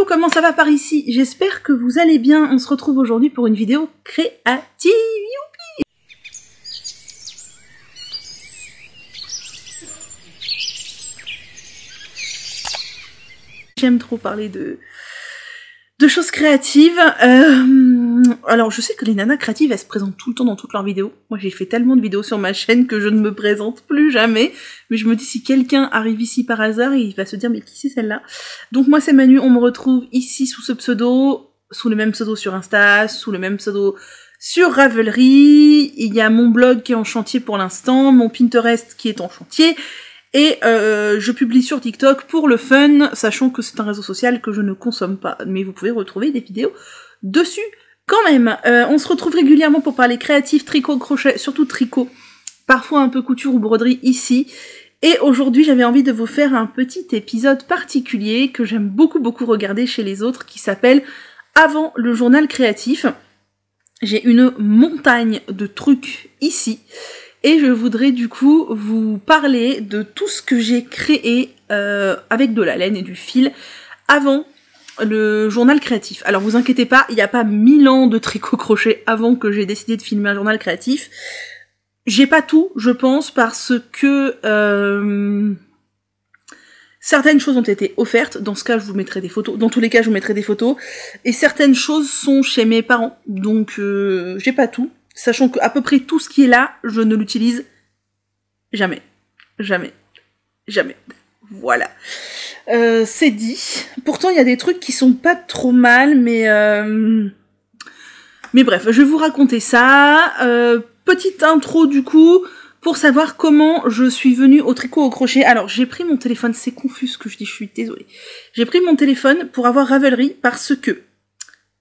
Yo, comment ça va par ici? J'espère que vous allez bien. On se retrouve aujourd'hui pour une vidéo créative. Youpi! J'aime trop parler de choses créatives. Alors, je sais que les nanas créatives, elles se présentent tout le temps dans toutes leurs vidéos. Moi, j'ai fait tellement de vidéos sur ma chaîne que je ne me présente plus jamais. Mais je me dis, si quelqu'un arrive ici par hasard, il va se dire, mais qui c'est celle-là? Donc moi, c'est Manu, on me retrouve ici sous ce pseudo, sous le même pseudo sur Insta, sous le même pseudo sur Ravelry. Il y a mon blog qui est en chantier pour l'instant, mon Pinterest qui est en chantier. Et je publie sur TikTok pour le fun, sachant que c'est un réseau social que je ne consomme pas. Mais vous pouvez retrouver des vidéos dessus quand même. On se retrouve régulièrement pour parler créatif, tricot, crochet, surtout tricot. Parfois un peu couture ou broderie ici. Et aujourd'hui, j'avais envie de vous faire un petit épisode particulier que j'aime beaucoup regarder chez les autres, qui s'appelle « Avant le journal créatif ». J'ai une montagne de trucs ici. Et je voudrais du coup vous parler de tout ce que j'ai créé avec de la laine et du fil avant le journal créatif. Alors vous inquiétez pas, il n'y a pas 1000 ans de tricot crochet avant que j'ai décidé de filmer un journal créatif. J'ai pas tout, je pense, parce que certaines choses ont été offertes. Dans ce cas, je vous mettrai des photos. Dans tous les cas, je vous mettrai des photos. Et certaines choses sont chez mes parents. Donc j'ai pas tout. Sachant qu'à peu près tout ce qui est là, je ne l'utilise jamais. Jamais. Jamais. Voilà. C'est dit. Pourtant, il y a des trucs qui sont pas trop mal, mais bref, je vais vous raconter ça. Petite intro, du coup, pour savoir comment je suis venue au tricot au crochet. Alors, j'ai pris mon téléphone, c'est confus ce que je dis, je suis désolée. J'ai pris mon téléphone pour avoir Ravelry parce que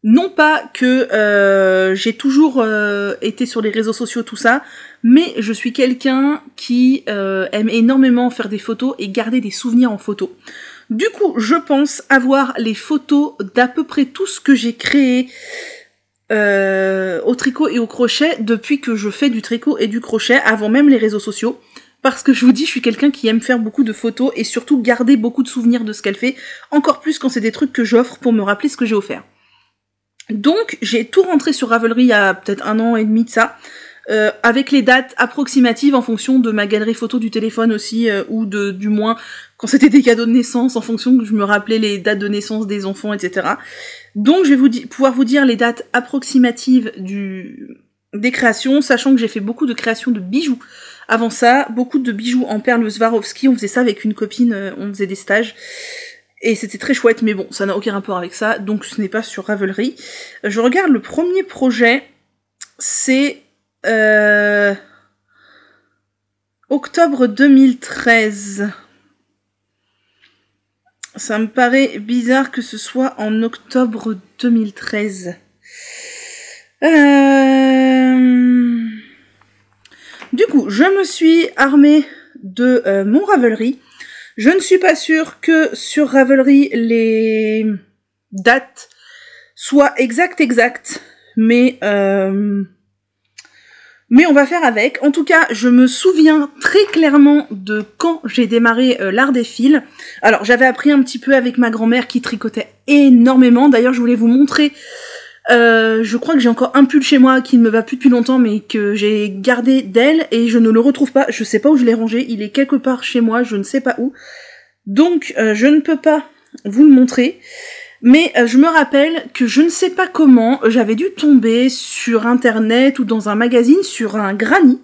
non pas que j'ai toujours été sur les réseaux sociaux, tout ça, mais je suis quelqu'un qui aime énormément faire des photos et garder des souvenirs en photo. Du coup, je pense avoir les photos d'à peu près tout ce que j'ai créé au tricot et au crochet depuis que je fais du tricot et du crochet, avant même les réseaux sociaux. Parce que je vous dis, je suis quelqu'un qui aime faire beaucoup de photos et surtout garder beaucoup de souvenirs de ce qu'elle fait, encore plus quand c'est des trucs que j'offre pour me rappeler ce que j'ai offert. Donc, j'ai tout rentré sur Ravelry il y a peut-être 1 an et demi de ça, avec les dates approximatives en fonction de ma galerie photo du téléphone aussi, ou du moins, quand c'était des cadeaux de naissance, en fonction que je me rappelais les dates de naissance des enfants, etc. Donc, je vais pouvoir vous dire les dates approximatives des créations, sachant que j'ai fait beaucoup de créations de bijoux. Avant ça, beaucoup de bijoux en perles Swarovski, on faisait ça avec une copine, on faisait des stages. Et c'était très chouette, mais bon, ça n'a aucun rapport avec ça, donc ce n'est pas sur Ravelry. Je regarde le premier projet, c'est octobre 2013. Ça me paraît bizarre que ce soit en octobre 2013. Du coup, je me suis armée de mon Ravelry. Je ne suis pas sûre que sur Ravelry, les dates soient exactes, mais on va faire avec. En tout cas, je me souviens très clairement de quand j'ai démarré l'art des fils. Alors, j'avais appris un petit peu avec ma grand-mère qui tricotait énormément. D'ailleurs, je voulais vous montrer, je crois que j'ai encore un pull chez moi qui ne me va plus depuis longtemps, mais que j'ai gardé d'elle et je ne le retrouve pas. Je sais pas où je l'ai rangé, il est quelque part chez moi, je ne sais pas où. Donc je ne peux pas vous le montrer, mais je me rappelle que je ne sais pas comment, j'avais dû tomber sur internet ou dans un magazine sur un granny,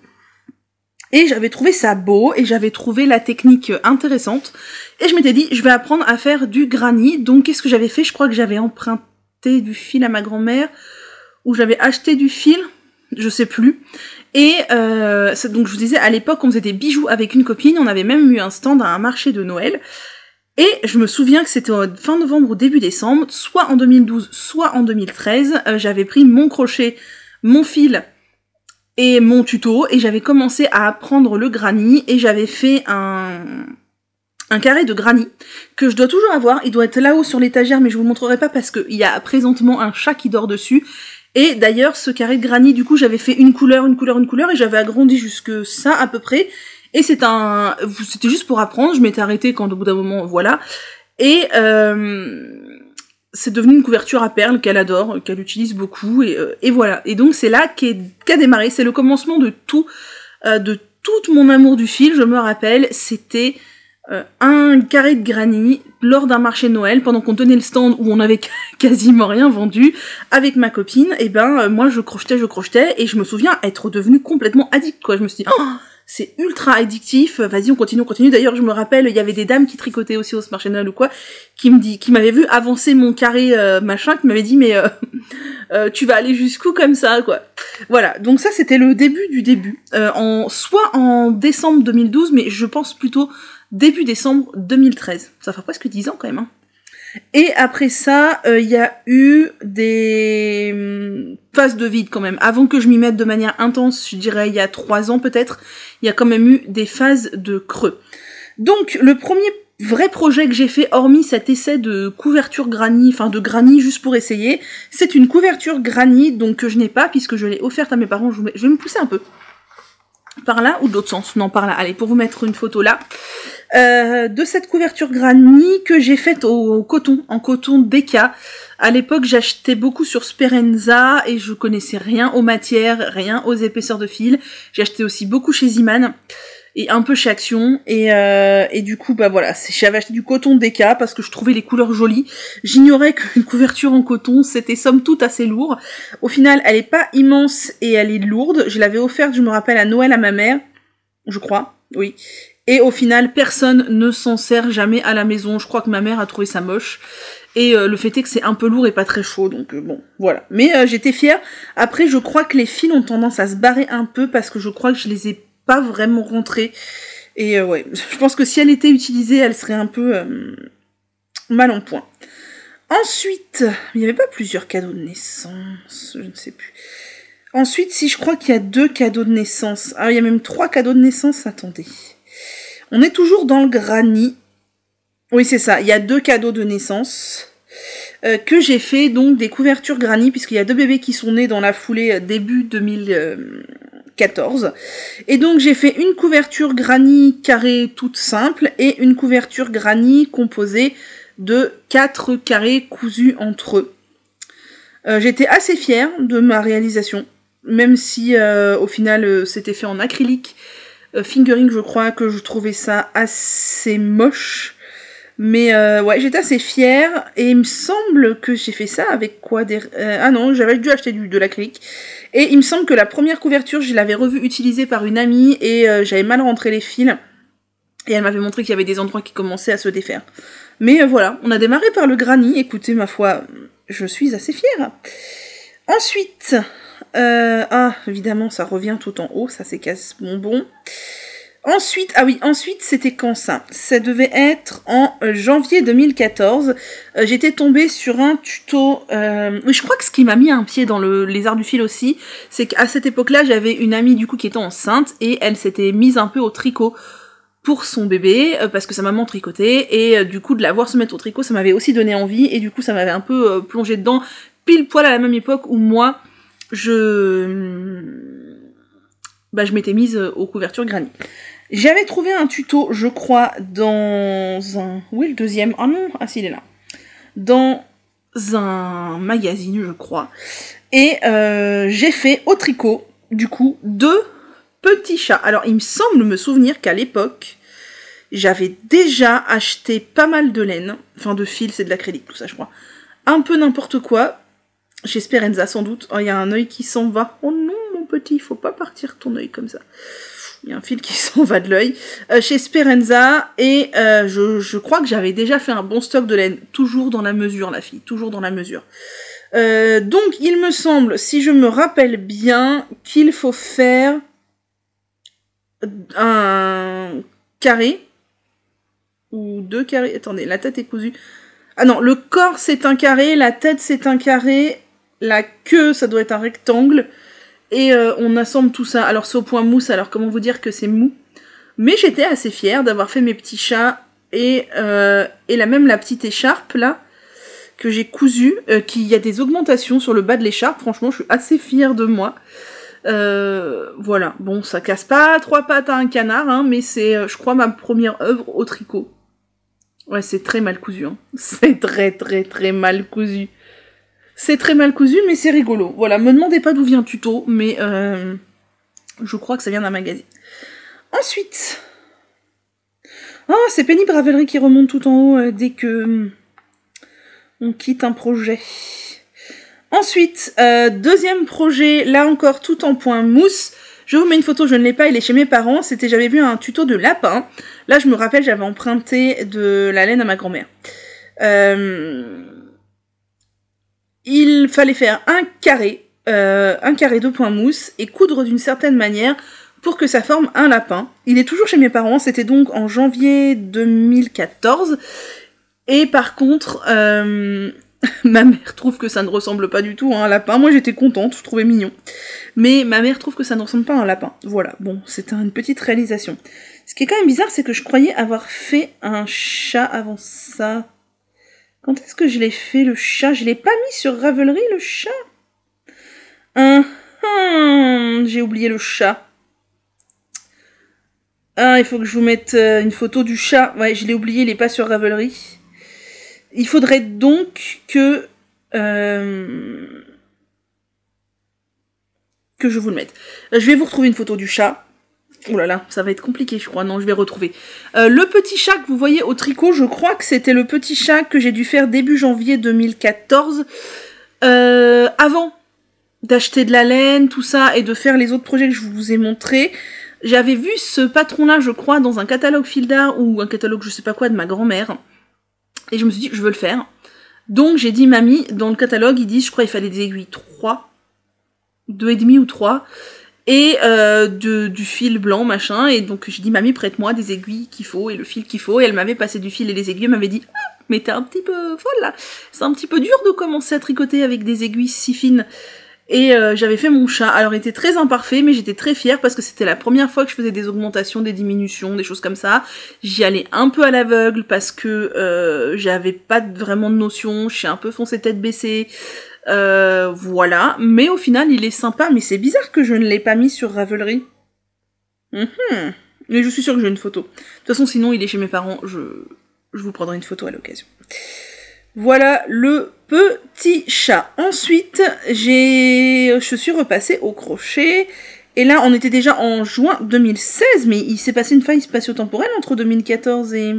et j'avais trouvé ça beau, et j'avais trouvé la technique intéressante, et je m'étais dit, je vais apprendre à faire du granny. Donc qu'est-ce que j'avais fait? Je crois que j'avais emprunté du fil à ma grand-mère, ou j'avais acheté du fil, je sais plus. Et donc je vous disais, à l'époque, on faisait des bijoux avec une copine, on avait même eu un stand à un marché de Noël, et je me souviens que c'était fin novembre ou début décembre, soit en 2012, soit en 2013, j'avais pris mon crochet, mon fil et mon tuto, et j'avais commencé à apprendre le granny, et j'avais fait un carré de granny, que je dois toujours avoir, il doit être là-haut sur l'étagère, mais je vous le montrerai pas parce qu'il y a présentement un chat qui dort dessus. Et d'ailleurs, ce carré de granny, du coup, j'avais fait une couleur, et j'avais agrandi jusque ça, à peu près. Et c'était juste pour apprendre, je m'étais arrêtée quand, au bout d'un moment, voilà. Et c'est devenu une couverture à perles qu'elle adore, qu'elle utilise beaucoup, et voilà. Et donc c'est là qu'a démarré, c'est le commencement de tout mon amour du fil, je me rappelle, c'était un carré de granny lors d'un marché de Noël, pendant qu'on tenait le stand où on avait quasiment rien vendu, avec ma copine, et moi je crochetais, et je me souviens être devenue complètement addict, quoi. Je me suis dit, oh, c'est ultra addictif, vas-y on continue. D'ailleurs je me rappelle, il y avait des dames qui tricotaient aussi au marché de Noël ou quoi, qui m'avaient vu avancer mon carré machin, qui m'avaient dit mais tu vas aller jusqu'où comme ça, quoi. Voilà, donc ça c'était le début du début, soit en décembre 2012, mais je pense plutôt début décembre 2013. Ça fait presque 10 ans quand même, hein. Et après ça, il y a eu des phases de vide quand même. Avant que je m'y mette de manière intense, je dirais il y a 3 ans peut-être, il y a quand même eu des phases de creux. Donc le premier vrai projet que j'ai fait, hormis cet essai de couverture granny, enfin de granny juste pour essayer, c'est une couverture granny, donc que je n'ai pas, puisque je l'ai offerte à mes parents. Je vais me pousser un peu. Par là ou de l'autre sens? Non, par là. Allez, pour vous mettre une photo là. De cette couverture granny que j'ai faite en coton DK. À l'époque, j'achetais beaucoup sur Sperenza et je connaissais rien aux matières, rien aux épaisseurs de fil. J'ai acheté aussi beaucoup chez Ziman et un peu chez Action, et du coup voilà, j'avais acheté du coton DK parce que je trouvais les couleurs jolies. J'ignorais qu'une couverture en coton c'était somme toute assez lourd. Au final elle est pas immense et elle est lourde. Je l'avais offerte, je me rappelle, à Noël à ma mère, je crois, oui. Et au final personne ne s'en sert jamais à la maison. Je crois que ma mère a trouvé ça moche. Et le fait est que c'est un peu lourd et pas très chaud, donc bon, voilà. Mais j'étais fière. Après, je crois que les fils ont tendance à se barrer un peu parce que je crois que je les ai pas vraiment rentrée. Et ouais, je pense que si elle était utilisée, elle serait un peu mal en point. Ensuite, il n'y avait pas plusieurs cadeaux de naissance, je ne sais plus. Ensuite, si je crois qu'il y a 2 cadeaux de naissance. Ah, il y a même 3 cadeaux de naissance, attendez. On est toujours dans le granny. Oui, c'est ça, il y a 2 cadeaux de naissance. Que j'ai fait donc des couvertures granny, puisqu'il y a 2 bébés qui sont nés dans la foulée début 2014. Et donc j'ai fait une couverture granny carrée toute simple et une couverture granny composée de 4 carrés cousus entre eux. J'étais assez fière de ma réalisation, même si au final c'était fait en acrylique fingering, je crois, que je trouvais ça assez moche. Mais ouais, j'étais assez fière, et il me semble que j'ai fait ça avec quoi ah non, j'avais dû acheter de l'acrylique. Et il me semble que la première couverture, je l'avais revue utilisée par une amie, et j'avais mal rentré les fils. Et elle m'avait montré qu'il y avait des endroits qui commençaient à se défaire. Mais voilà, on a démarré par le granny. Écoutez, ma foi, je suis assez fière. Ensuite, évidemment, ça revient tout en haut, ça c'est casse-bonbon. Ensuite, ensuite c'était quand ça? Ça devait être en janvier 2014. J'étais tombée sur un tuto. Oui, je crois que ce qui m'a mis un pied dans les arts du fil aussi, c'est qu'à cette époque-là, j'avais une amie du coup qui était enceinte et elle s'était mise un peu au tricot pour son bébé parce que sa maman tricotait, et du coup de la voir se mettre au tricot, ça m'avait aussi donné envie, et du coup ça m'avait un peu plongé dedans pile poil à la même époque où moi je m'étais mise aux couvertures granny. J'avais trouvé un tuto, je crois, dans un... Où est le deuxième? Ah non, si, il est là. Dans un magazine, je crois. Et j'ai fait au tricot, du coup, 2 petits chats. Alors, il me semble me souvenir qu'à l'époque, j'avais déjà acheté pas mal de laine. Enfin, de fil, c'est de l'acrylique, tout ça, je crois. Un peu n'importe quoi. Chez Sperenza, sans doute. Oh, il y a un œil qui s'en va. Oh non, mon petit, il faut pas partir ton œil comme ça. Il y a un fil qui s'en va de l'œil. Chez Sperenza, et je crois que j'avais déjà fait un bon stock de laine. Toujours dans la mesure, la fille. Toujours dans la mesure. Donc, il me semble, si je me rappelle bien, qu'il faut faire un carré. Ou 2 carrés. Attendez, la tête est cousue. Ah non, le corps c'est un carré, la tête c'est un carré, la queue ça doit être un rectangle. Et on assemble tout ça. Alors c'est au point mousse, alors comment vous dire que c'est mou. Mais j'étais assez fière d'avoir fait mes petits chats et la petite écharpe là que j'ai cousue, qu'il y a des augmentations sur le bas de l'écharpe. Franchement, je suis assez fière de moi. Voilà, bon, ça casse pas 3 pattes à un canard, hein, mais c'est, je crois, ma première œuvre au tricot. Ouais, c'est très mal cousu, hein. C'est très mal cousu. C'est très mal cousu, mais c'est rigolo. Voilà, me demandez pas d'où vient le tuto, mais je crois que ça vient d'un magazine. Ensuite... Ah, c'est pénible Ravelry qui remonte tout en haut dès que on quitte un projet. Ensuite, deuxième projet, là encore tout en point mousse. Je vous mets une photo, je ne l'ai pas, il est chez mes parents. J'avais vu un tuto de lapin. Là, je me rappelle, j'avais emprunté de la laine à ma grand-mère. Il fallait faire un carré de point mousse et coudre d'une certaine manière pour que ça forme un lapin. Il est toujours chez mes parents, c'était donc en janvier 2014. Et par contre, ma mère trouve que ça ne ressemble pas du tout à un lapin. Moi, j'étais contente, je trouvais mignon. Mais ma mère trouve que ça ne ressemble pas à un lapin. Voilà, bon, c'est une petite réalisation. Ce qui est quand même bizarre, c'est que je croyais avoir fait un chat avant ça. Quand est-ce que je l'ai fait, le chat? Je l'ai pas mis sur Ravelry, le chat? J'ai oublié le chat. Ah, il faut que je vous mette une photo du chat. Ouais, je l'ai oublié, il est pas sur Ravelry. Il faudrait donc que je vous le mette. Je vais vous retrouver une photo du chat. Oh là là, ça va être compliqué, je crois. Non, je vais retrouver. Le petit chat que vous voyez au tricot, je crois que c'était le petit chat que j'ai dû faire début janvier 2014. Avant d'acheter de la laine, tout ça, et de faire les autres projets que je vous ai montrés. J'avais vu ce patron-là, je crois, dans un catalogue fil d'art ou un catalogue je sais pas quoi de ma grand-mère. Et je me suis dit, je veux le faire. Donc j'ai dit, mamie, dans le catalogue, ils disent, je crois il fallait des aiguilles 3, 2,5 ou 3, et du fil blanc, machin. Et donc j'ai dit, mamie, prête-moi des aiguilles qu'il faut et le fil qu'il faut. Et elle m'avait passé du fil et les aiguilles, elle m'avait dit, ah, mais t'es un petit peu folle là. C'est un petit peu dur de commencer à tricoter avec des aiguilles si fines. Et j'avais fait mon chat. Alors il était très imparfait, mais j'étais très fière parce que c'était la première fois que je faisais des augmentations, des diminutions, des choses comme ça. J'y allais un peu à l'aveugle parce que j'avais pas vraiment de notion, je suis un peu foncée tête baissée. Voilà. Mais au final, il est sympa, mais c'est bizarre que je ne l'ai pas mis sur Ravelry. Mais je suis sûre que j'ai une photo. De toute façon, sinon, il est chez mes parents, je vous prendrai une photo à l'occasion. Voilà le petit chat. Ensuite, je suis repassée au crochet. Et là, on était déjà en juin 2016, mais il s'est passé une faille spatio-temporelle entre 2014 et...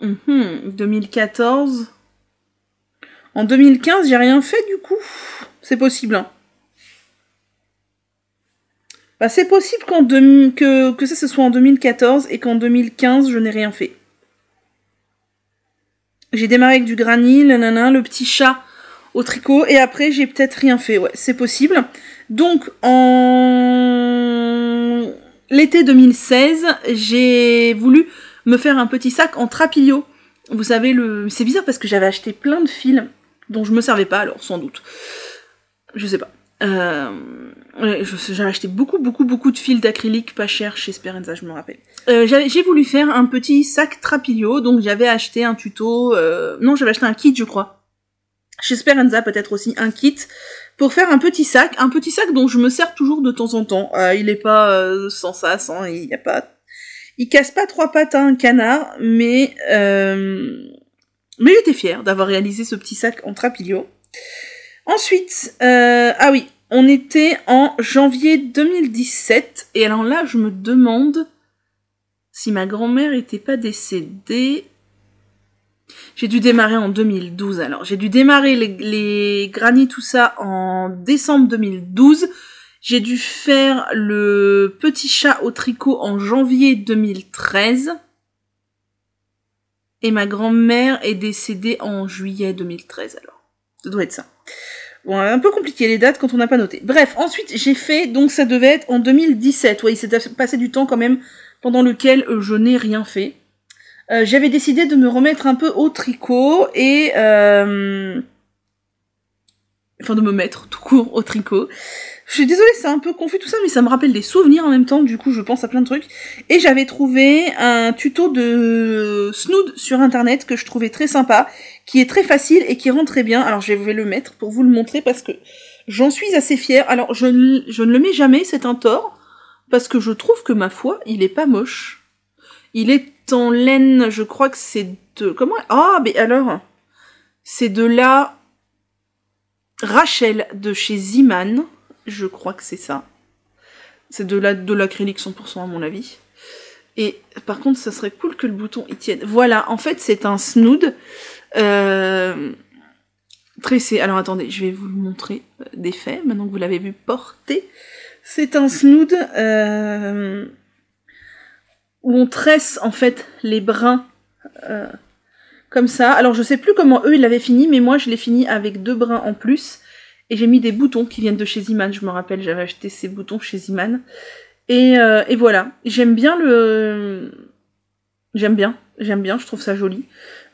2014... En 2015, j'ai rien fait du coup. C'est possible, hein. Bah, c'est possible que ça se soit en 2014 et qu'en 2015, je n'ai rien fait. J'ai démarré avec du granit, le petit chat au tricot, et après j'ai peut-être rien fait, ouais, c'est possible. Donc en l'été 2016, j'ai voulu me faire un petit sac en trapillo. Vous savez, c'est bizarre parce que j'avais acheté plein de fils dont je me servais pas, alors sans doute. Je sais pas. J'avais acheté beaucoup de fils d'acrylique pas cher chez Speranza, je me rappelle. J'ai voulu faire un petit sac trapillo, donc j'avais acheté un tuto... Non, j'avais acheté un kit, je crois. Chez Speranza, peut-être aussi un kit, pour faire un petit sac dont je me sers toujours de temps en temps. Il est pas sans sas, hein, il y a pas... Il casse pas 3 pattes à un canard, mais j'étais fière d'avoir réalisé ce petit sac en trapillo. Ensuite, ah oui, on était en janvier 2017, et alors là, je me demande si ma grand-mère était pas décédée. J'ai dû démarrer en 2012, alors. J'ai dû démarrer les granits, tout ça, en décembre 2012. J'ai dû faire le petit chat au tricot en janvier 2013. Et ma grand-mère est décédée en juillet 2013, alors. Ça doit être ça. Bon, un peu compliqué les dates quand on n'a pas noté. Bref, ensuite j'ai fait, donc ça devait être en 2017. Ouais, il s'est passé du temps quand même pendant lequel je n'ai rien fait. J'avais décidé de me remettre un peu au tricot et... Enfin de me mettre tout court au tricot. Je suis désolée, c'est un peu confus tout ça, mais ça me rappelle des souvenirs en même temps, du coup je pense à plein de trucs. Et j'avais trouvé un tuto de Snood sur internet que je trouvais très sympa, qui est très facile et qui rend très bien. Alors je vais le mettre pour vous le montrer parce que j'en suis assez fière. Alors je ne le mets jamais, c'est un tort, parce que je trouve que ma foi, il est pas moche. Il est en laine, je crois que c'est de... Comment? Ah, mais alors... C'est de la... Rachel de chez Ziman. Je crois que c'est ça. C'est de l'acrylique 100% à mon avis. Et par contre, ça serait cool que le bouton y tienne. Voilà, en fait, c'est un snood tressé. Alors attendez, je vais vous le montrer d'effet, maintenant que vous l'avez vu porter. C'est un snood où on tresse en fait les brins comme ça. Alors je sais plus comment eux ils l'avaient fini, mais moi je l'ai fini avec 2 brins en plus. Et j'ai mis des boutons qui viennent de chez Ziman, je me rappelle, j'avais acheté ces boutons chez Ziman. Et voilà, j'aime bien, je trouve ça joli.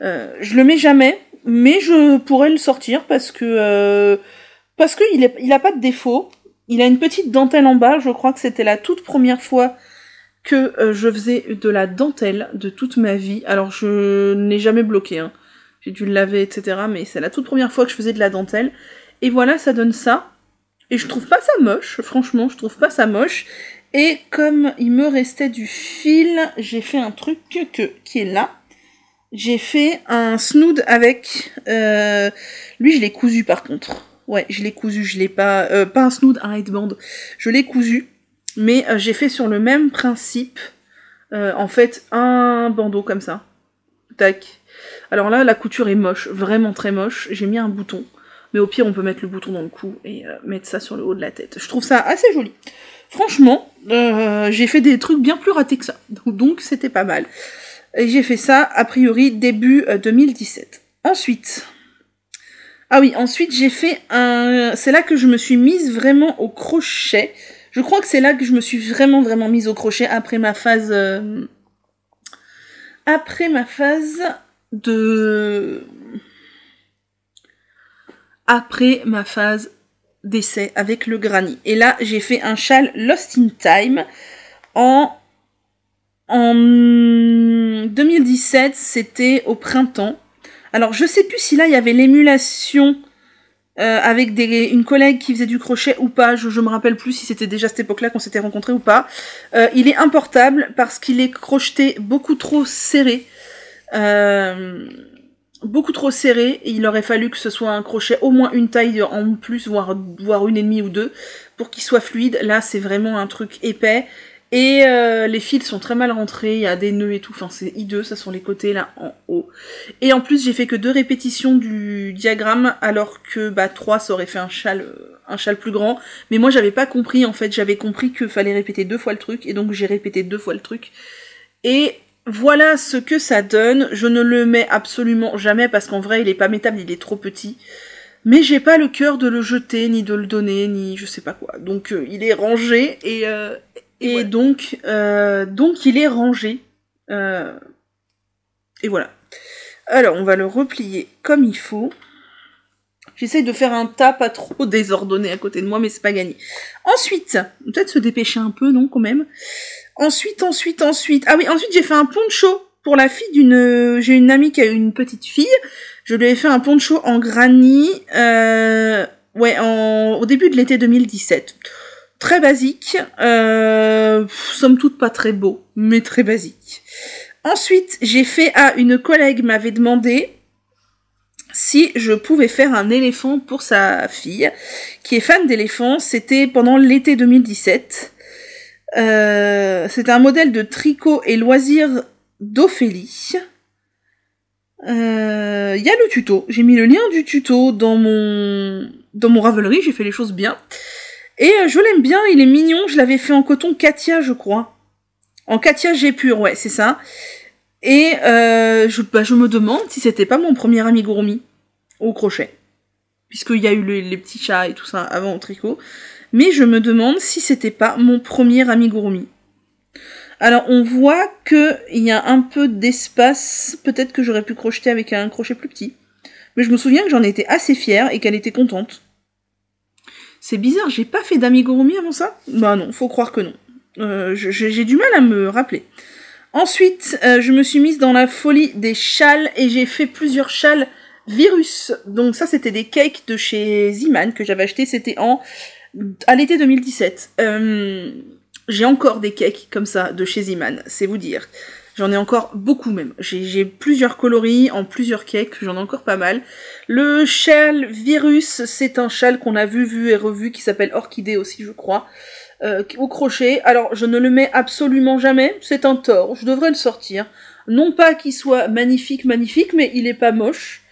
Je le mets jamais, mais je pourrais le sortir parce que il a pas de défaut. Il a une petite dentelle en bas, je crois que c'était la toute première fois que je faisais de la dentelle de toute ma vie. Alors je n'ai jamais bloqué, hein. J'ai dû le laver, etc. Mais c'est la toute première fois que je faisais de la dentelle. Et voilà, ça donne ça. Et je trouve pas ça moche, franchement, je trouve pas ça moche. Et comme il me restait du fil, j'ai fait un truc qui est là. J'ai fait un snood avec... lui, je l'ai cousu par contre. Ouais, je l'ai cousu, je l'ai pas... pas un snood, un headband. Je l'ai cousu, mais j'ai fait sur le même principe. En fait, un bandeau comme ça. Tac. Alors là, la couture est moche, vraiment très moche. J'ai mis un bouton. Mais au pire, on peut mettre le bouton dans le cou et mettre ça sur le haut de la tête. Je trouve ça assez joli. Franchement, j'ai fait des trucs bien plus ratés que ça. Donc, c'était pas mal. Et j'ai fait ça, a priori, début 2017. Ensuite... Ah oui, ensuite, j'ai fait un... C'est là que je me suis mise vraiment au crochet. Je crois que c'est là que je me suis vraiment mise au crochet après ma phase... Après ma phase de... Après ma phase d'essai avec le granny. Et là, j'ai fait un châle Lost in Time en 2017, c'était au printemps. Alors, je sais plus si là, il y avait l'émulation avec une collègue qui faisait du crochet ou pas. Je me rappelle plus si c'était déjà à cette époque-là qu'on s'était rencontrés ou pas. Il est importable parce qu'il est crocheté beaucoup trop serré. Beaucoup trop serré, et il aurait fallu que ce soit un crochet au moins une taille en plus, voire 1,5 ou 2, pour qu'il soit fluide. Là, c'est vraiment un truc épais, et les fils sont très mal rentrés, il y a des nœuds et tout, enfin c'est hideux, ça sont les côtés là en haut. Et en plus, j'ai fait que 2 répétitions du diagramme, alors que 3, ça aurait fait un châle plus grand. Mais moi, j'avais pas compris, en fait, j'avais compris qu'il fallait répéter 2 fois le truc, et donc j'ai répété 2 fois le truc. Et... voilà ce que ça donne. Je ne le mets absolument jamais parce qu'en vrai, il est pas mettable, il est trop petit. Mais j'ai pas le cœur de le jeter, ni de le donner, ni je sais pas quoi. Donc il est rangé et ouais. donc il est rangé. Et voilà. Alors on va le replier comme il faut. J'essaye de faire un tas pas trop désordonné à côté de moi, mais c'est pas gagné. Ensuite, peut-être se dépêcher un peu, non, quand même. Ensuite. Ah oui, ensuite j'ai fait un poncho pour la fille d'une... J'ai une amie qui a une petite fille. Je lui ai fait un poncho en granny. Au début de l'été 2017. Très basique. Somme toute pas très beau, mais très basique. Ensuite, j'ai fait une collègue m'avait demandé si je pouvais faire un éléphant pour sa fille, qui est fan d'éléphants. C'était pendant l'été 2017. C'était un modèle de tricot et loisirs d'Ophélie. Il y a le tuto. J'ai mis le lien du tuto dans mon Ravelry. J'ai fait les choses bien. Et je l'aime bien, il est mignon. Je l'avais fait en coton Katia, je crois. En Katia G pur, ouais, c'est ça. Et je me demande si c'était pas mon premier amigurumi au crochet. Puisqu'il y a eu les petits chats et tout ça avant au tricot. Mais je me demande si c'était pas mon premier amigurumi. Alors on voit qu'il y a un peu d'espace. Peut-être que j'aurais pu crocheter avec un crochet plus petit. Mais je me souviens que j'en étais assez fière et qu'elle était contente. C'est bizarre, j'ai pas fait d'amigurumi avant ça ? Bah non, faut croire que non. J'ai du mal à me rappeler. Ensuite, je me suis mise dans la folie des châles et j'ai fait plusieurs châles virus. Donc ça, c'était des cakes de chez Ziman que j'avais acheté. C'était à l'été 2017. J'ai encore des cakes comme ça de chez Ziman, c'est vous dire. J'en ai encore beaucoup même. J'ai plusieurs coloris en plusieurs cakes, j'en ai encore pas mal. Le châle Virus, c'est un châle qu'on a vu et revu, qui s'appelle Orchidée aussi, je crois, au crochet. Alors, je ne le mets absolument jamais, c'est un tort, je devrais le sortir. Non pas qu'il soit magnifique, mais il est pas moche.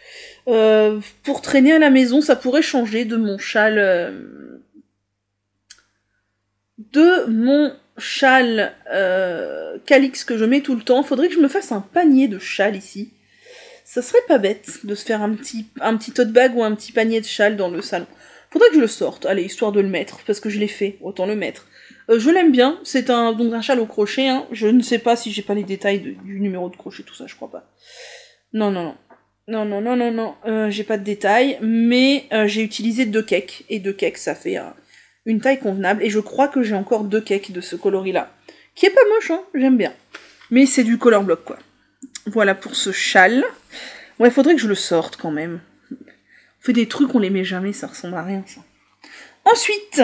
Pour traîner à la maison, ça pourrait changer de mon châle... Calix que je mets tout le temps. Faudrait que je me fasse un panier de châles ici. Ça serait pas bête de se faire un petit tote bag ou un petit panier de châles dans le salon. Faudrait que je le sorte, allez, histoire de le mettre, parce que je l'ai fait, autant le mettre. Je l'aime bien, c'est donc un châle au crochet, hein. Je ne sais pas si j'ai pas les détails du numéro de crochet, tout ça, je crois pas. Non, j'ai pas de détails, mais j'ai utilisé 2 cakes, et 2 cakes, ça fait une taille convenable, et je crois que j'ai encore 2 cakes de ce coloris-là, qui est pas moche, hein, j'aime bien. Mais c'est du color block, quoi. Voilà pour ce châle. Ouais, faudrait que je le sorte, quand même. On fait des trucs, on les met jamais, ça ressemble à rien, ça. Ensuite...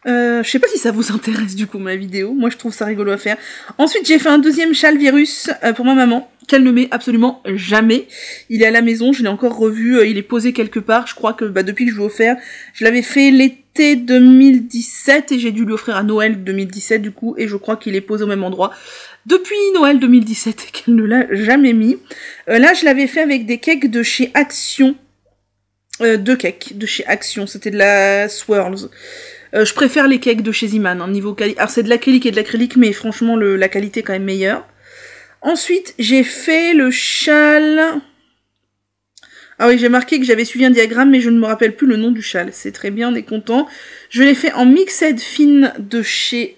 je sais pas si ça vous intéresse, du coup, ma vidéo. Moi, je trouve ça rigolo à faire. Ensuite, j'ai fait un deuxième châle Virus pour ma maman, qu'elle ne met absolument jamais. Il est à la maison, je l'ai encore revu, il est posé quelque part. Je crois que depuis que je lui ai offert, je l'avais fait l'été 2017 et j'ai dû lui offrir à Noël 2017, du coup, et je crois qu'il est posé au même endroit depuis Noël 2017 et qu'elle ne l'a jamais mis. Là, je l'avais fait avec des cakes de chez Action. 2 cakes de chez Action, c'était de la Swirls. Je préfère les cakes de chez Iman, niveau qualité. Alors c'est de l'acrylique et de l'acrylique, mais franchement la qualité est quand même meilleure. Ensuite, j'ai fait le châle... Ah oui, j'ai marqué que j'avais suivi un diagramme, mais je ne me rappelle plus le nom du châle. C'est très bien, on est content. Je l'ai fait en mixed fine de chez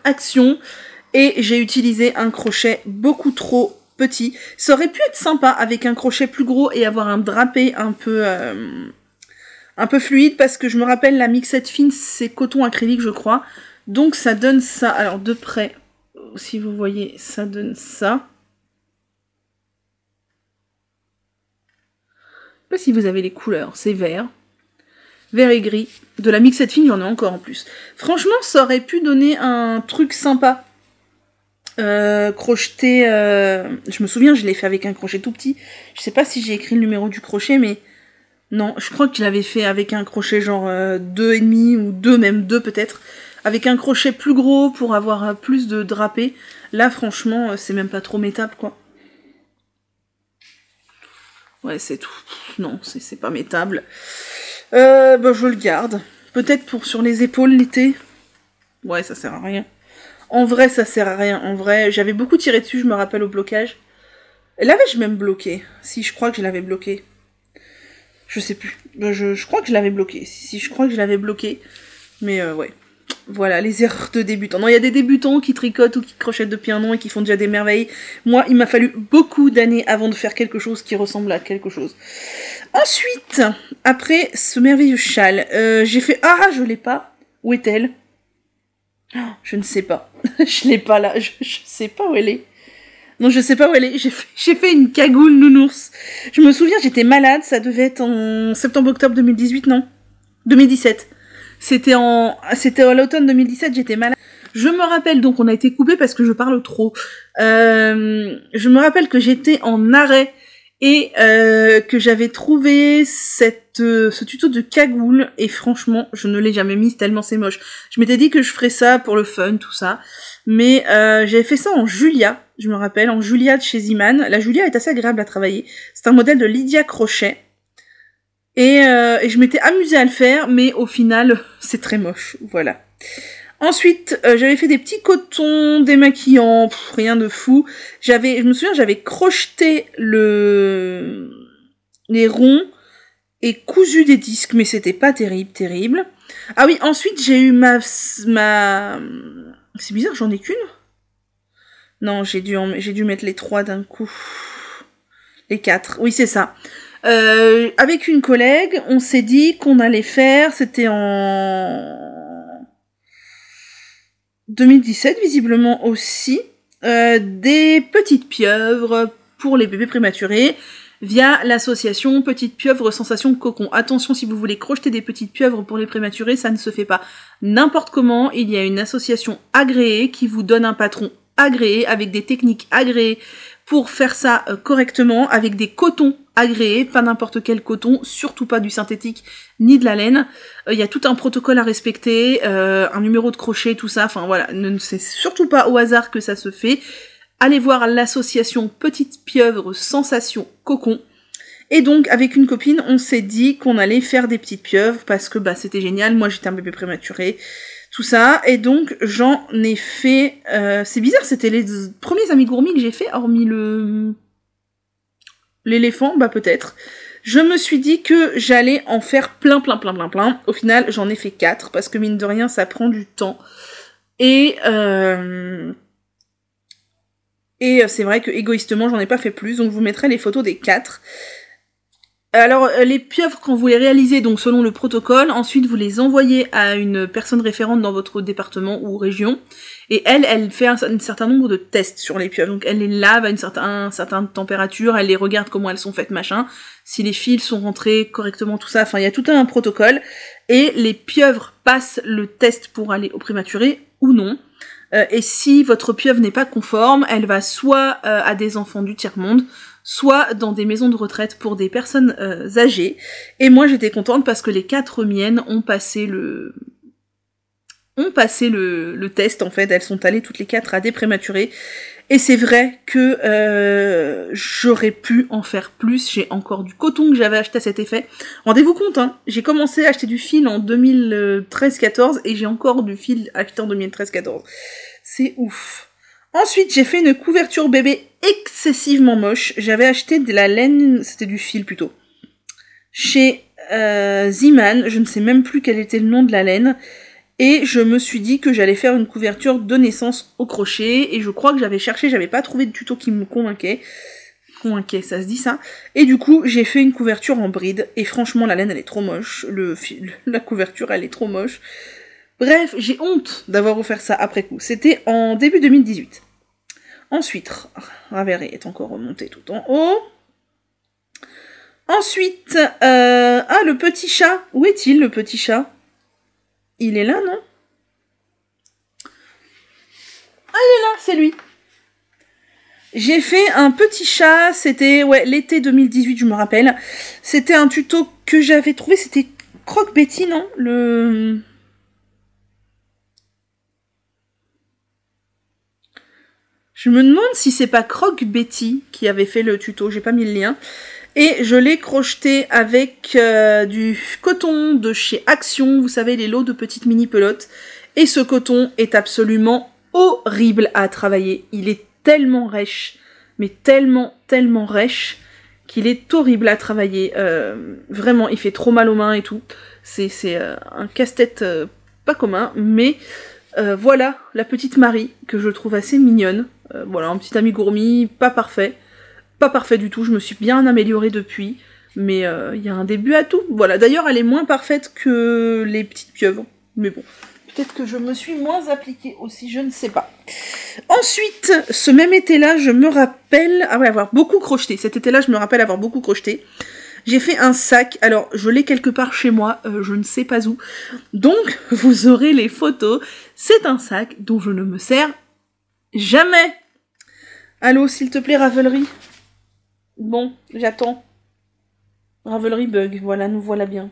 Action, et j'ai utilisé un crochet beaucoup trop petit. Ça aurait pu être sympa avec un crochet plus gros et avoir un drapé un peu fluide, parce que je me rappelle, la mixette fine, c'est coton acrylique, je crois. Donc, ça donne ça. Alors, de près, si vous voyez, ça donne ça. Je sais pas si vous avez les couleurs. C'est vert. Vert et gris. De la mixette fine, j'en ai encore en plus. Franchement, ça aurait pu donner un truc sympa. Crocheté... Je me souviens, je l'ai fait avec un crochet tout petit. Je sais pas si j'ai écrit le numéro du crochet, mais... Non, je crois que je l'avais fait avec un crochet genre 2,5 ou 2, même 2 peut-être. Avec un crochet plus gros pour avoir plus de drapé. Là, franchement, c'est même pas trop métable, quoi. Ouais, c'est tout. Non, c'est pas métable. Je le garde. Peut-être pour sur les épaules l'été. Ouais, ça sert à rien. En vrai, ça sert à rien. En vrai, j'avais beaucoup tiré dessus, je me rappelle, au blocage. L'avais-je même bloqué? Si, je crois que je l'avais bloqué. Je sais plus. Je crois que je l'avais bloqué. Si, je crois que je l'avais bloqué. Mais ouais. Voilà, les erreurs de débutants. Non, il y a des débutants qui tricotent ou qui crochettent depuis un an et qui font déjà des merveilles. Moi, il m'a fallu beaucoup d'années avant de faire quelque chose qui ressemble à quelque chose. Ensuite, après ce merveilleux châle, j'ai fait... Ah, je l'ai pas. Où est-elle? Oh, je ne sais pas. Je l'ai pas là. Je sais pas où elle est. Non, je sais pas où elle est. J'ai fait une cagoule nounours. Je me souviens, j'étais malade. Ça devait être en septembre-octobre 2018, non 2017. C'était à l'automne 2017, j'étais malade. Je me rappelle, donc on a été coupé parce que je parle trop. Je me rappelle que j'étais en arrêt et que j'avais trouvé ce tuto de cagoule et franchement, je ne l'ai jamais mis tellement c'est moche. Je m'étais dit que je ferais ça pour le fun, tout ça. Mais j'avais fait ça en Julia, je me rappelle, en Julia de chez Iman. La Julia est assez agréable à travailler. C'est un modèle de Lydia Crochet. Et je m'étais amusée à le faire, mais au final, c'est très moche. Voilà. Ensuite, j'avais fait des petits cotons démaquillants, rien de fou. Je me souviens, j'avais crocheté les ronds et cousu des disques, mais c'était pas terrible. Ah oui, ensuite, j'ai eu ma... C'est bizarre, j'en ai qu'une? Non, j'ai dû mettre les 3 d'un coup. Les 4, oui, c'est ça. Avec une collègue, on s'est dit qu'on allait faire, c'était en 2017 visiblement aussi, des petites pieuvres pour les bébés prématurés via l'association Petites Pieuvres Sensation Cocon. Attention, si vous voulez crocheter des petites pieuvres pour les prématurés, ça ne se fait pas n'importe comment. Il y a une association agréée qui vous donne un patron agréés, avec des techniques agréées pour faire ça correctement, avec des cotons agréés, pas n'importe quel coton, surtout pas du synthétique ni de la laine. Il y a tout un protocole à respecter, un numéro de crochet, tout ça, enfin voilà, c'est surtout pas au hasard que ça se fait. Allez voir l'association Petite Pieuvre Sensation Cocon. Et donc, avec une copine, on s'est dit qu'on allait faire des petites pieuvres, parce que bah c'était génial, moi j'étais un bébé prématuré, tout ça, et donc j'en ai fait... c'est bizarre, c'était les premiers amigurumis que j'ai fait, hormis l'éléphant, bah peut-être. Je me suis dit que j'allais en faire plein. Au final, j'en ai fait 4, parce que mine de rien, ça prend du temps. Et c'est vrai que égoïstement, j'en ai pas fait plus, donc je vous mettrai les photos des 4. Alors, les pieuvres, quand vous les réalisez, donc selon le protocole, ensuite vous les envoyez à une personne référente dans votre département ou région, et elle fait un certain nombre de tests sur les pieuvres. Donc elle les lave à une certaine température, elle les regarde comment elles sont faites, machin, si les fils sont rentrés correctement, tout ça, enfin il y a tout un protocole, et les pieuvres passent le test pour aller au prématuré ou non. Et si votre pieuvre n'est pas conforme, elle va soit à des enfants du tiers-monde, soit dans des maisons de retraite pour des personnes âgées. Et moi j'étais contente parce que les 4 miennes ont passé le test en fait, elles sont allées toutes les 4 à des prématurés. Et c'est vrai que j'aurais pu en faire plus, j'ai encore du coton que j'avais acheté à cet effet. Rendez-vous compte, hein, j'ai commencé à acheter du fil en 2013-14 et j'ai encore du fil acheté en 2013-14. C'est ouf. Ensuite, j'ai fait une couverture bébé excessivement moche. J'avais acheté de la laine, c'était du fil plutôt, chez Zeeman, je ne sais même plus quel était le nom de la laine. Et je me suis dit que j'allais faire une couverture de naissance au crochet, et je crois que j'avais cherché, j'avais pas trouvé de tuto qui me convainquait, ça se dit ça, et du coup j'ai fait une couverture en bride, et franchement la laine elle est trop moche, la couverture elle est trop moche, bref, j'ai honte d'avoir offert ça après coup, c'était en début 2018. Ensuite, Ravelry est encore remonté tout en haut. Ensuite, le petit chat, où est-il le petit chat ? Il est là, non ? Ah, il est là, c'est lui. J'ai fait un petit chat, c'était l'été 2018, je me rappelle. C'était un tuto que j'avais trouvé, c'était Croque Betty, non ? Je me demande si c'est pas Croque Betty qui avait fait le tuto, j'ai pas mis le lien. Et je l'ai crocheté avec du coton de chez Action, vous savez, les lots de petites mini pelotes. Et ce coton est absolument horrible à travailler. Il est tellement rêche, mais tellement rêche, qu'il est horrible à travailler. Vraiment, il fait trop mal aux mains et tout. C'est un casse-tête pas commun, mais voilà la petite Marie, que je trouve assez mignonne. Voilà, un petit amigurumi, pas parfait. Pas parfait du tout, je me suis bien améliorée depuis, mais il y a un début à tout. Voilà, d'ailleurs elle est moins parfaite que les petites pieuvres, mais bon, peut-être que je me suis moins appliquée aussi, je ne sais pas. Ensuite, ce même été-là, je me rappelle avoir beaucoup crocheté. Cet été-là, je me rappelle avoir beaucoup crocheté. J'ai fait un sac, alors je l'ai quelque part chez moi, je ne sais pas où, donc vous aurez les photos. C'est un sac dont je ne me sers jamais. Allô, s'il te plaît, Ravelry. Bon, j'attends. Ravelry bug, voilà, nous voilà bien.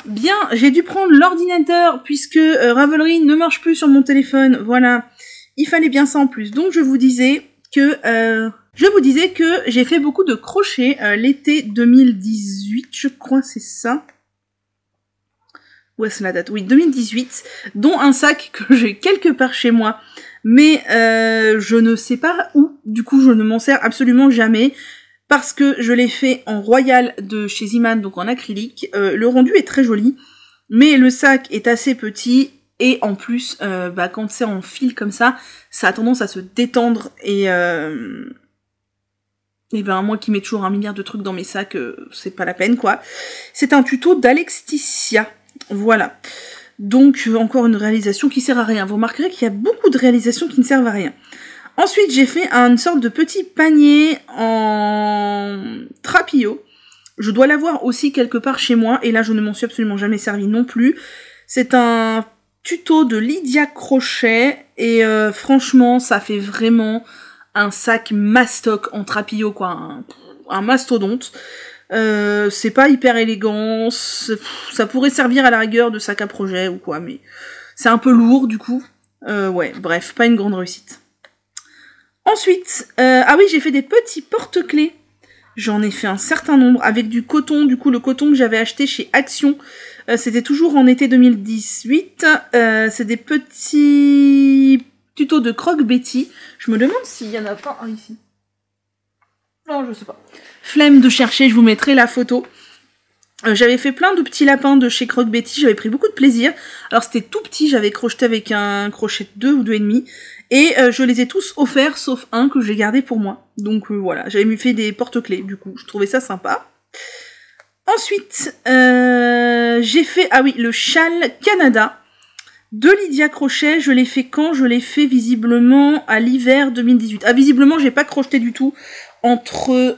Bien, j'ai dû prendre l'ordinateur, puisque Ravelry ne marche plus sur mon téléphone, voilà. Il fallait bien ça en plus. Donc je vous disais que j'ai fait beaucoup de crochets l'été 2018, je crois, c'est ça. Où est-ce la date ? Oui, 2018, dont un sac que j'ai quelque part chez moi, mais je ne sais pas où, du coup je ne m'en sers absolument jamais, parce que je l'ai fait en royal de chez Zeeman, donc en acrylique. Le rendu est très joli, mais le sac est assez petit, et en plus, quand c'est en fil comme ça, ça a tendance à se détendre, et moi qui mets toujours 1 milliard de trucs dans mes sacs, c'est pas la peine, quoi. C'est un tuto d'Alexticia, voilà. Donc, encore une réalisation qui sert à rien. Vous remarquerez qu'il y a beaucoup de réalisations qui ne servent à rien. Ensuite, j'ai fait une sorte de petit panier en trapillo. Je dois l'avoir aussi quelque part chez moi, et là, je ne m'en suis absolument jamais servi non plus. C'est un tuto de Lydia Crochet, et franchement, ça fait vraiment un sac mastoc en trapillo, quoi, un mastodonte. C'est pas hyper élégant, ça pourrait servir à la rigueur de sac à projet ou quoi, mais c'est un peu lourd du coup. Ouais, bref, pas une grande réussite. Ensuite, ah oui, j'ai fait des petits porte-clés. J'en ai fait un certain nombre avec du coton, du coup le coton que j'avais acheté chez Action, c'était toujours en été 2018, c'est des petits tutos de croque-betty. Je me demande s'il y en a pas un ici. Non, je sais pas. Flemme de chercher, je vous mettrai la photo. J'avais fait plein de petits lapins de chez Croque-Betty, j'avais pris beaucoup de plaisir. Alors c'était tout petit, j'avais crocheté avec un crochet de 2 ou 2,5. Et je les ai tous offerts, sauf un que j'ai gardé pour moi. Donc voilà, j'avais fait des porte-clés, du coup, je trouvais ça sympa. Ensuite, j'ai fait, ah oui, le châle Canada de Lydia Crochet. Je l'ai fait quand? Je l'ai fait visiblement à l'hiver 2018. Ah, visiblement, j'ai pas crocheté du tout entre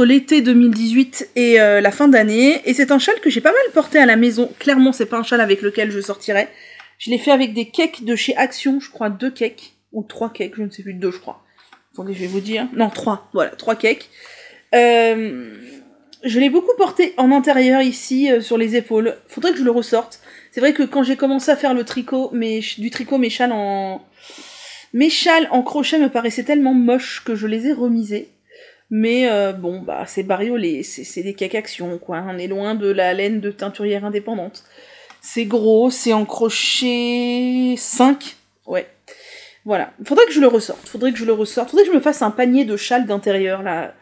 l'été 2018 et la fin d'année. Et c'est un châle que j'ai pas mal porté à la maison. Clairement, c'est pas un châle avec lequel je sortirais. Je l'ai fait avec des cakes de chez Action, je crois 2 cakes. Ou 3 cakes, je ne sais plus, 2 je crois. Attendez, je vais vous dire. Non, 3, voilà, 3 cakes. Je l'ai beaucoup porté en intérieur ici, sur les épaules. Faudrait que je le ressorte. C'est vrai que quand j'ai commencé à faire le tricot, mes châles en crochet me paraissaient tellement moches que je les ai remisés. Mais bon, bah c'est bariolé, c'est des cakes Action, quoi. On est loin de la laine de teinturière indépendante. C'est gros, c'est en crochet 5. Ouais. Voilà. Faudrait que je le ressorte. Faudrait que je me fasse un panier de châles d'intérieur, là,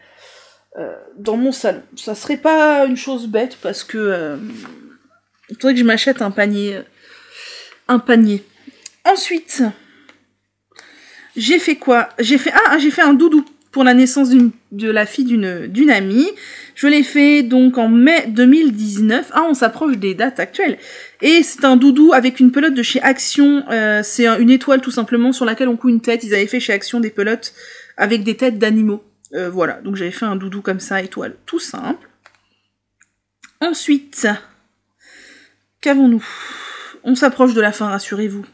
dans mon salon. Ça serait pas une chose bête, parce que faudrait que je m'achète un panier. Ensuite, j'ai fait quoi? J'ai fait un doudou pour la naissance de la fille d'une amie. Je l'ai fait donc en mai 2019. Ah, on s'approche des dates actuelles. Et c'est un doudou avec une pelote de chez Action. C'est une étoile tout simplement sur laquelle on coud une tête. Ils avaient fait chez Action des pelotes avec des têtes d'animaux. Voilà, donc j'avais fait un doudou comme ça, étoile, tout simple. Ensuite, qu'avons-nous? On s'approche de la fin, rassurez-vous.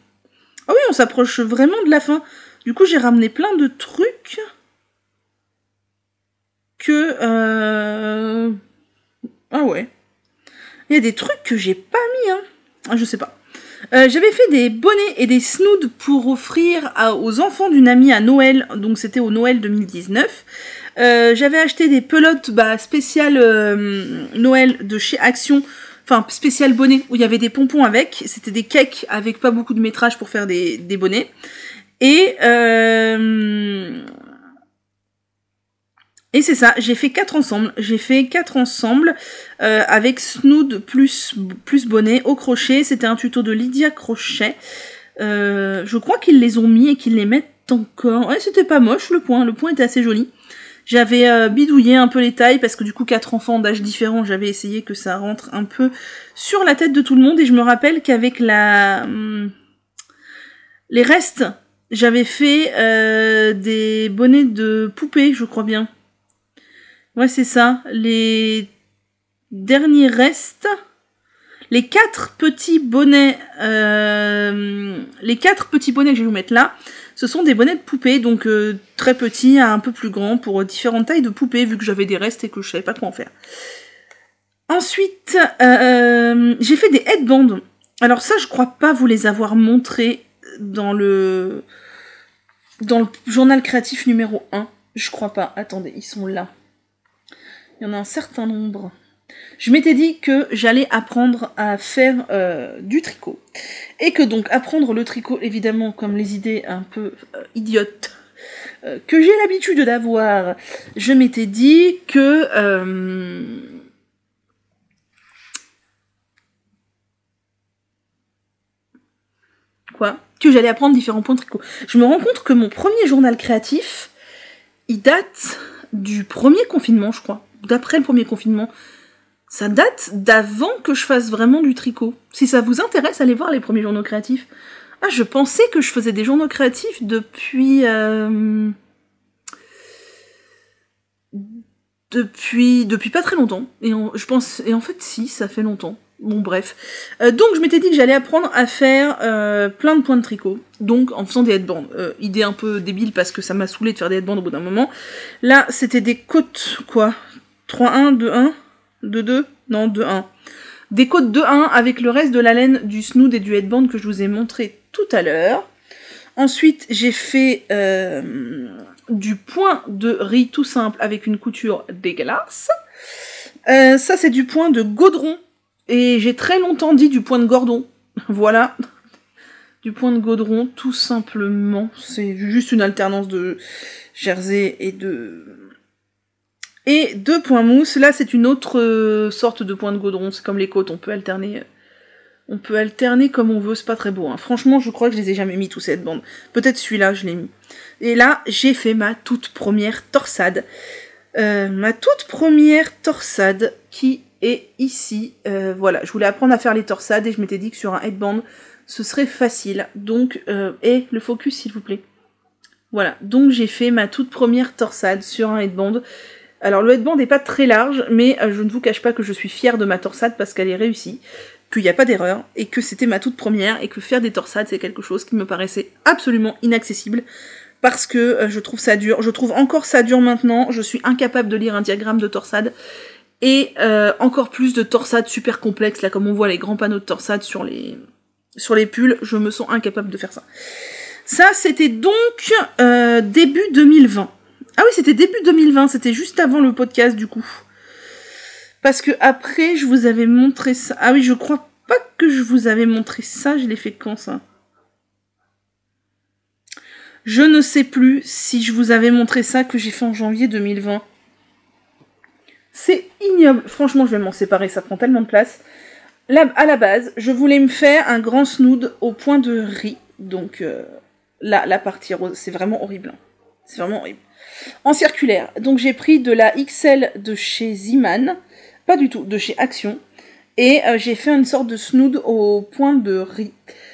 Ah oui, on s'approche vraiment de la fin. Du coup, j'ai ramené plein de trucs que... Ah ouais. Il y a des trucs que j'ai pas mis, hein. Ah, je sais pas. J'avais fait des bonnets et des snoods pour offrir aux enfants d'une amie à Noël. Donc c'était au Noël 2019. J'avais acheté des pelotes spéciales Noël de chez Action. Enfin, spécial bonnet où il y avait des pompons avec. C'était des cakes avec pas beaucoup de métrage pour faire des bonnets. Et c'est ça, j'ai fait 4 ensembles. Avec snood plus bonnet au crochet. C'était un tuto de Lydia Crochet. Je crois qu'ils les ont mis et qu'ils les mettent encore. Ouais, c'était pas moche le point. Le point était assez joli. J'avais bidouillé un peu les tailles parce que du coup 4 enfants d'âge différents, j'avais essayé que ça rentre un peu sur la tête de tout le monde. Et je me rappelle qu'avec les restes, j'avais fait des bonnets de poupée, je crois bien. Ouais, c'est ça. Les derniers restes, les 4 petits bonnets, que je vais vous mettre là, ce sont des bonnets de poupée, donc très petits à un peu plus grands pour différentes tailles de poupées, vu que j'avais des restes et que je savais pas quoi en faire. Ensuite, j'ai fait des headbands. Alors ça, je crois pas vous les avoir montrés dans le journal créatif numéro 1. Je crois pas. Attendez, ils sont là. Il y en a un certain nombre. Je m'étais dit que j'allais apprendre à faire du tricot. Et que donc apprendre le tricot, évidemment, comme les idées un peu idiotes que j'ai l'habitude d'avoir, je m'étais dit que... que j'allais apprendre différents points de tricot. Je me rends compte que mon premier journal créatif, il date du premier confinement, je crois. D'après le premier confinement. Ça date d'avant que je fasse vraiment du tricot. Si ça vous intéresse, allez voir les premiers journaux créatifs. Ah, je pensais que je faisais des journaux créatifs depuis pas très longtemps. Et en fait, si, ça fait longtemps. Bon bref. Donc je m'étais dit que j'allais apprendre à faire plein de points de tricot. Donc en faisant des headbands. Idée un peu débile parce que ça m'a saoulé de faire des headbands au bout d'un moment. Là c'était des côtes quoi 3-1, 2-1, 2-2, non 2-1. Des côtes 2-1 avec le reste de la laine du snood et du headband que je vous ai montré tout à l'heure. Ensuite j'ai fait du point de riz tout simple avec une couture dégueulasse. Ça c'est du point de gaudron. Et j'ai très longtemps dit du point de Gordon. Voilà. Du point de Gaudron, tout simplement. C'est juste une alternance de jersey et de points mousse. Là, c'est une autre sorte de point de Gaudron. C'est comme les côtes, on peut alterner. On peut alterner comme on veut, c'est pas très beau. Hein. Franchement, je crois que je les ai jamais mis tous ces headbands. Peut-être celui-là, je l'ai mis. Et là, j'ai fait ma toute première torsade. Qui est ici. Voilà, je voulais apprendre à faire les torsades et je m'étais dit que sur un headband, ce serait facile. Donc, et le focus s'il vous plaît. Voilà, donc j'ai fait ma toute première torsade sur un headband. Alors le headband n'est pas très large, mais je ne vous cache pas que je suis fière de ma torsade parce qu'elle est réussie, qu'il n'y a pas d'erreur, et que c'était ma toute première, et que faire des torsades c'est quelque chose qui me paraissait absolument inaccessible. Parce que je trouve ça dur, je trouve encore ça dur maintenant, je suis incapable de lire un diagramme de torsade, et encore plus de torsades super complexes, là comme on voit les grands panneaux de torsade sur les pulls, je me sens incapable de faire ça. Ça c'était donc début 2020. Ah oui c'était début 2020, c'était juste avant le podcast du coup. Parce que après je vous avais montré ça, ah oui je crois pas que je vous avais montré ça, je l'ai fait quand ça ? Je ne sais plus si je vous avais montré ça que j'ai fait en janvier 2020. C'est ignoble. Franchement, je vais m'en séparer, ça prend tellement de place. Là, à la base, je voulais me faire un grand snood au point de riz. Donc, là, la partie rose, c'est vraiment horrible. Hein. C'est vraiment horrible. En circulaire. Donc, j'ai pris de la XL de chez Ziman. Pas du tout, de chez Action. Et j'ai fait une sorte de snood au point de riz.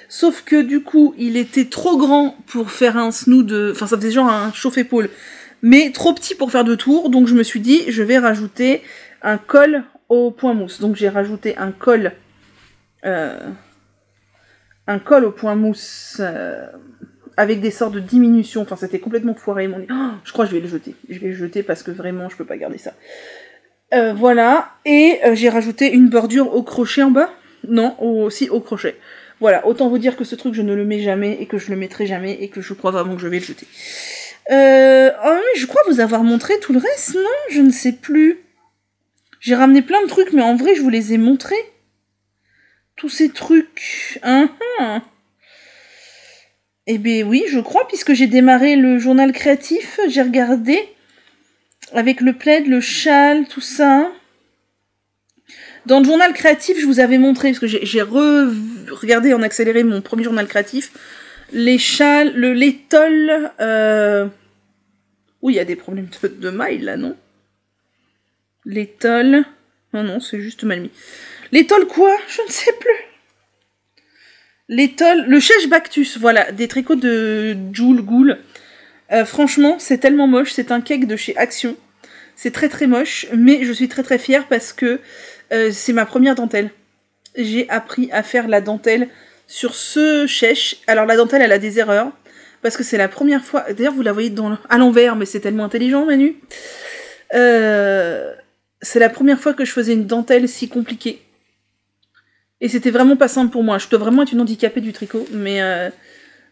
Sauf que du coup, il était trop grand pour faire un snood, enfin ça faisait genre un chauffe-épaule, mais trop petit pour faire 2 tours, donc je me suis dit, je vais rajouter un col au point mousse. Donc j'ai rajouté un col au point mousse avec des sortes de diminutions, enfin c'était complètement foiré. Je crois que je vais le jeter. Je vais le jeter parce que vraiment, je peux pas garder ça. Voilà, et j'ai rajouté une bordure au crochet en bas. Non, aussi au crochet. Voilà, autant vous dire que ce truc, je ne le mets jamais, et que je le mettrai jamais, et que je crois vraiment que je vais le jeter. Oh oui, je crois vous avoir montré tout le reste, non ? Je ne sais plus. J'ai ramené plein de trucs, mais en vrai, je vous les ai montrés. Tous ces trucs. Eh bien oui, je crois, puisque j'ai démarré le journal créatif, j'ai regardé, avec le plaid, le châle, tout ça... Dans le journal créatif, je vous avais montré, parce que j'ai regardé en accéléré mon premier journal créatif, les châles, l'étole... Oui, il y a des problèmes de maille, là, non ? L'étole... Non, c'est juste mal mis. L'étole quoi ? Je ne sais plus. L'étole... Le chèche Bactus, voilà, des tricots de Joule Goule. Franchement, c'est tellement moche, c'est un cake de chez Action. C'est très très moche, mais je suis très très fière parce que c'est ma première dentelle. J'ai appris à faire la dentelle sur ce chèche. Alors la dentelle, elle a des erreurs, parce que c'est la première fois... D'ailleurs, vous la voyez à l'envers, mais c'est tellement intelligent, Manu. C'est la première fois que je faisais une dentelle si compliquée. Et c'était vraiment pas simple pour moi. Je dois vraiment être une handicapée du tricot, mais...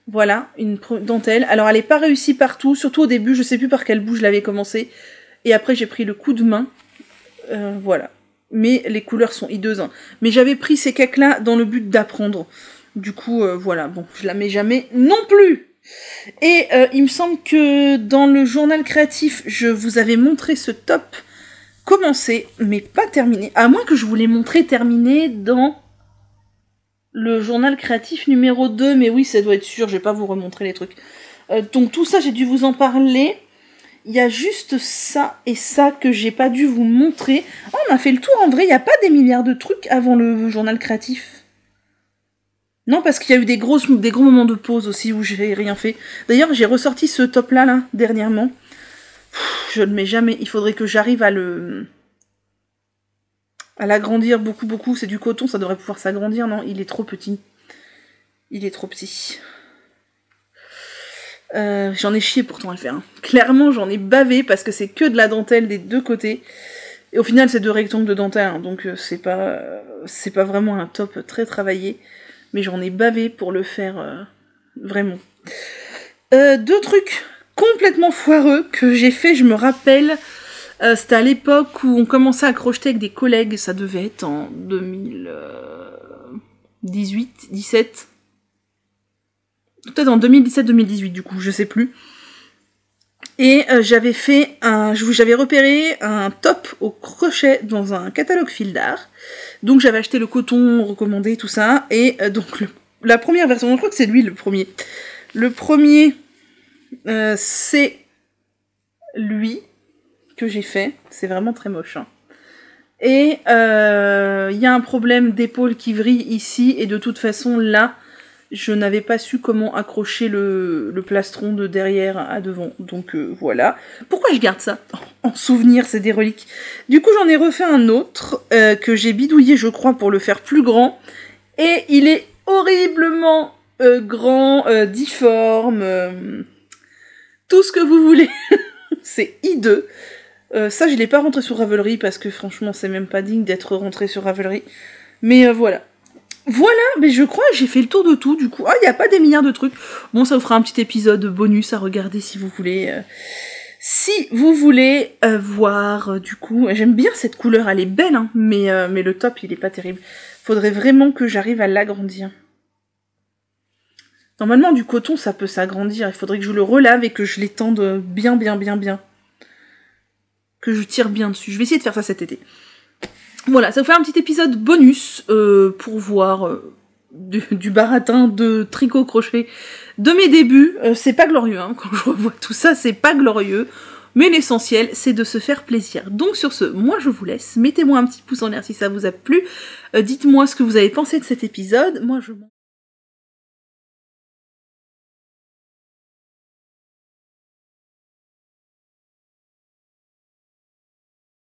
Voilà, une dentelle. Alors, elle n'est pas réussie partout, surtout au début, je sais plus par quel bout je l'avais commencé. Et après, j'ai pris le coup de main. Voilà. Mais les couleurs sont hideuses. Hein. Mais j'avais pris ces cakes-là dans le but d'apprendre. Du coup, voilà. Bon, je la mets jamais non plus. Et il me semble que dans le journal créatif, je vous avais montré ce top commencé, mais pas terminé. À moins que je vous l'ai montré terminé dans... le journal créatif numéro 2, mais oui, ça doit être sûr, je vais pas vous remontrer les trucs. Donc tout ça, j'ai dû vous en parler. Il y a juste ça et ça que j'ai pas dû vous montrer. Oh, on a fait le tour, en vrai, il n'y a pas des milliards de trucs avant le journal créatif. Non, parce qu'il y a eu des gros moments de pause aussi où j'ai rien fait. D'ailleurs, j'ai ressorti ce top-là, là, dernièrement. Je ne le mets jamais, il faudrait que j'arrive à le à l'agrandir beaucoup, c'est du coton, ça devrait pouvoir s'agrandir, non, il est trop petit. Il est trop petit. J'en ai chié pourtant à le faire. Hein. Clairement, j'en ai bavé parce que c'est que de la dentelle des deux côtés. Et au final, c'est 2 rectangles de dentelle, hein, donc c'est pas vraiment un top très travaillé. Mais j'en ai bavé pour le faire vraiment. 2 trucs complètement foireux que j'ai fait, je me rappelle. C'était à l'époque où on commençait à crocheter avec des collègues. Ça devait être en 2018, 17. Peut-être en 2017-2018 du coup, je sais plus. Et j'avais repéré un top au crochet dans un catalogue fil d'art. Donc j'avais acheté le coton recommandé, tout ça. Et donc la première version, je crois que c'est lui le premier. Le premier, c'est lui que j'ai fait. C'est vraiment très moche. Hein. Et y a un problème d'épaule qui vrille ici. Et de toute façon, là, je n'avais pas su comment accrocher le plastron de derrière à devant. Donc voilà. Pourquoi je garde ça en souvenir, c'est des reliques. Du coup, j'en ai refait un autre que j'ai bidouillé, je crois, pour le faire plus grand. Et il est horriblement grand, difforme, tout ce que vous voulez. C'est hideux. Ça, je l'ai pas rentré sur Ravelry parce que franchement, c'est même pas digne d'être rentré sur Ravelry. Mais voilà. Voilà, mais je crois que j'ai fait le tour de tout, du coup. Ah, il n'y a pas des milliards de trucs. Bon, ça vous fera un petit épisode bonus à regarder si vous voulez. Si vous voulez voir, du coup... J'aime bien cette couleur, elle est belle, hein, mais le top, il est pas terrible. Faudrait vraiment que j'arrive à l'agrandir. Normalement, du coton, ça peut s'agrandir. Il faudrait que je le relave et que je l'étende bien. Que je tire bien dessus. Je vais essayer de faire ça cet été. Voilà, ça vous fait un petit épisode bonus pour voir du baratin de tricot crochet de mes débuts. C'est pas glorieux, hein, quand je revois tout ça, c'est pas glorieux. Mais l'essentiel, c'est de se faire plaisir. Donc sur ce, moi je vous laisse. Mettez-moi un petit pouce en l'air si ça vous a plu. Dites-moi ce que vous avez pensé de cet épisode. Moi je